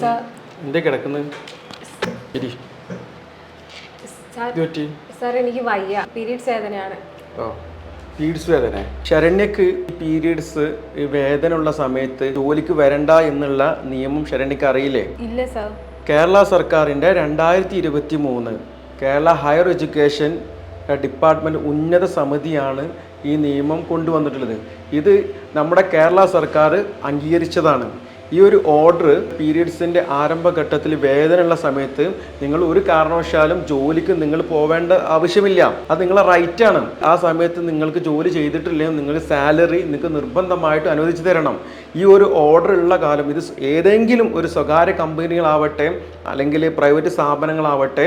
എന്താ കിടക്കുന്നത്? സാർ എനിക്ക് വയ്യ, പീരീഡ്സ് വേദനയാണ്. പീരീഡ്സ് വേദന. ശരണ്യക്ക് പീരീഡ്സ് വേദന ഉള്ള സമയത്ത് ജോലിക്ക് വരണ്ട എന്നുള്ള നിയമം ശരണ്യക്ക് അറിയില്ലേ? ഇല്ല സാർ. കേരള സർക്കാരിൻ്റെ 2023 കേരള ഹയർ എഡ്യൂക്കേഷൻ ഡിപ്പാർട്ട്മെൻറ്റ് ഉന്നത സമിതിയാണ് ഈ നിയമം കൊണ്ടുവന്നിട്ടുള്ളത്. ഇത് നമ്മുടെ കേരള സർക്കാർ അംഗീകരിച്ചതാണ്. ഈ ഒരു ഓർഡർ പീരീഡ്സിൻ്റെ ആരംഭഘട്ടത്തിൽ വേദനയുള്ള സമയത്ത് നിങ്ങൾ ഒരു കാരണവശാലും ജോലിക്ക് നിങ്ങൾ പോവേണ്ട ആവശ്യമില്ല. അത് നിങ്ങളെ റൈറ്റാണ്. ആ സമയത്ത് നിങ്ങൾക്ക് ജോലി ചെയ്തിട്ടില്ലെങ്കിൽ നിങ്ങൾ സാലറി നിങ്ങൾക്ക് നിർബന്ധമായിട്ട് അനുവദിച്ചു തരണം. ഈ ഒരു ഓർഡർ ഉള്ള കാലം ഇത് ഏതെങ്കിലും ഒരു സ്വകാര്യ കമ്പനികളാവട്ടെ, അല്ലെങ്കിൽ പ്രൈവറ്റ് സ്ഥാപനങ്ങളാവട്ടെ,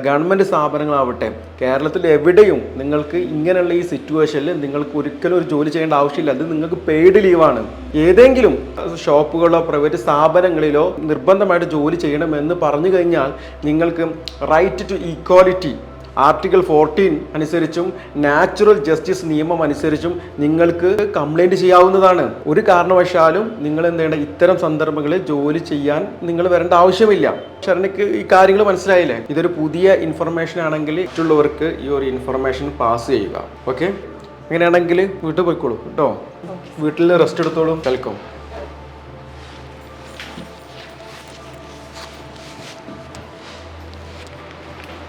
ഗവൺമെൻറ് സ്ഥാപനങ്ങളാവട്ടെ, കേരളത്തിൽ എവിടെയും നിങ്ങൾക്ക് ഇങ്ങനെയുള്ള ഈ സിറ്റുവേഷനിൽ നിങ്ങൾക്ക് ഒരിക്കലും ഒരു ജോലി ചെയ്യേണ്ട ആവശ്യമില്ല. അത് നിങ്ങൾക്ക് പെയ്ഡ് ലീവാണ്. ഏതെങ്കിലും ഷോപ്പുകളോ പ്രൈവറ്റ് സ്ഥാപനങ്ങളിലോ നിർബന്ധമായിട്ട് ജോലി ചെയ്യണമെന്ന് പറഞ്ഞു കഴിഞ്ഞാൽ നിങ്ങൾക്ക് റൈറ്റ് ടു ഈക്വാലിറ്റി ആർട്ടിക്കിൾ 14 അനുസരിച്ചും നാച്ചുറൽ ജസ്റ്റിസ് നിയമം അനുസരിച്ചും നിങ്ങൾക്ക് കംപ്ലൈൻറ്റ് ചെയ്യാവുന്നതാണ്. ഒരു കാരണവശാലും നിങ്ങൾ എന്ത് ചെയ്യേണ്ട, ഇത്തരം സന്ദർഭങ്ങളിൽ ജോലി ചെയ്യാൻ നിങ്ങൾ വരേണ്ട ആവശ്യമില്ല. ശരണ്യക്ക് ഈ കാര്യങ്ങൾ മനസ്സിലായില്ലേ? ഇതൊരു പുതിയ ഇൻഫർമേഷൻ ആണെങ്കിൽ മറ്റുള്ളവർക്ക് ഈ ഒരു ഇൻഫർമേഷൻ പാസ് ചെയ്യുക. ഓക്കെ, അങ്ങനെയാണെങ്കിൽ വീട്ടിൽ പോയിക്കോളൂ കേട്ടോ. വീട്ടിൽ റെസ്റ്റ് എടുത്തോളൂ. വെൽക്കം.